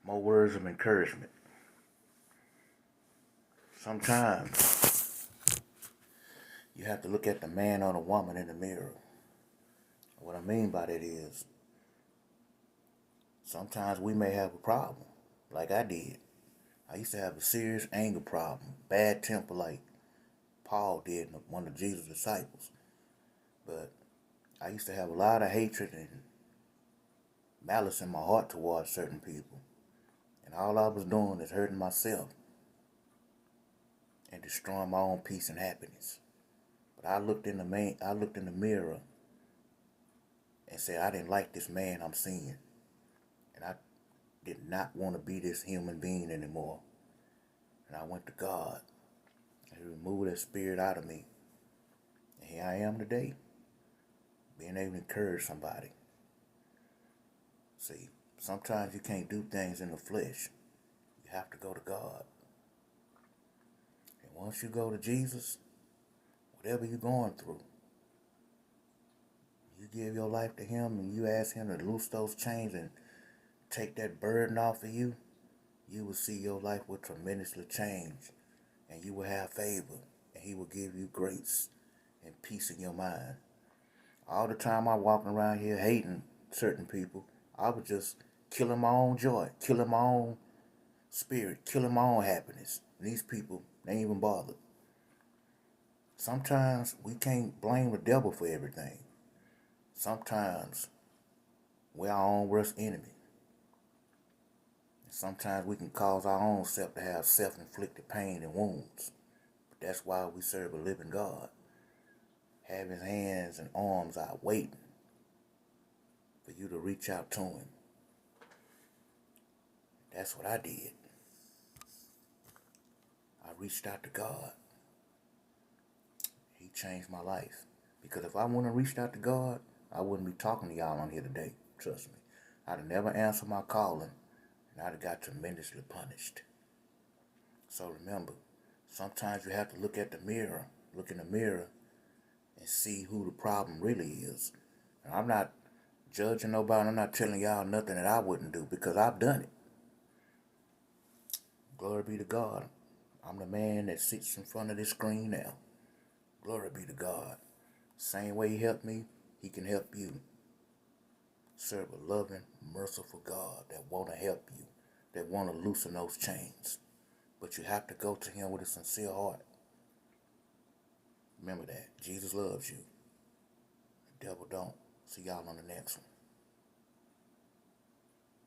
more words of encouragement. Sometimes you have to look at the man or the woman in the mirror. What I mean by that is, sometimes we may have a problem, like I did. I used to have a serious anger problem, bad temper like Paul did, one of Jesus' disciples. But I used to have a lot of hatred and malice in my heart towards certain people. And all I was doing is hurting myself and destroying my own peace and happiness. But I looked in the mirror and said I didn't like this man I'm seeing. And I did not want to be this human being anymore. And I went to God and He removed that spirit out of me. And here I am today, being able to encourage somebody. See, sometimes you can't do things in the flesh. You have to go to God. And once you go to Jesus, whatever you're going through, you give your life to Him and you ask Him to loose those chains and take that burden off of you, you will see your life will tremendously change. And you will have favor. And He will give you grace and peace in your mind. All the time I walking around here hating certain people, I was just killing my own joy, killing my own spirit, killing my own happiness. And these people, they ain't even bothered. Sometimes we can't blame the devil for everything. Sometimes we're our own worst enemy. And sometimes we can cause our own self to have self-inflicted pain and wounds. But that's why we serve a living God. Have His hands and arms out waiting for you to reach out to Him. That's what I did. I reached out to God. He changed my life. Because if I wouldn't have reached out to God, I wouldn't be talking to y'all on here today. Trust me. I'd have never answered my calling, and I'd have got tremendously punished. So remember, sometimes you have to look in the mirror, and see who the problem really is. And I'm not judging nobody. I'm not telling y'all nothing that I wouldn't do, because I've done it. Glory be to God. I'm the man that sits in front of this screen now. Glory be to God. Same way He helped me, He can help you. Serve a loving, merciful God that want to help you, that want to loosen those chains. But you have to go to Him with a sincere heart. Remember that. Jesus loves you. The devil don't. See y'all on the next one.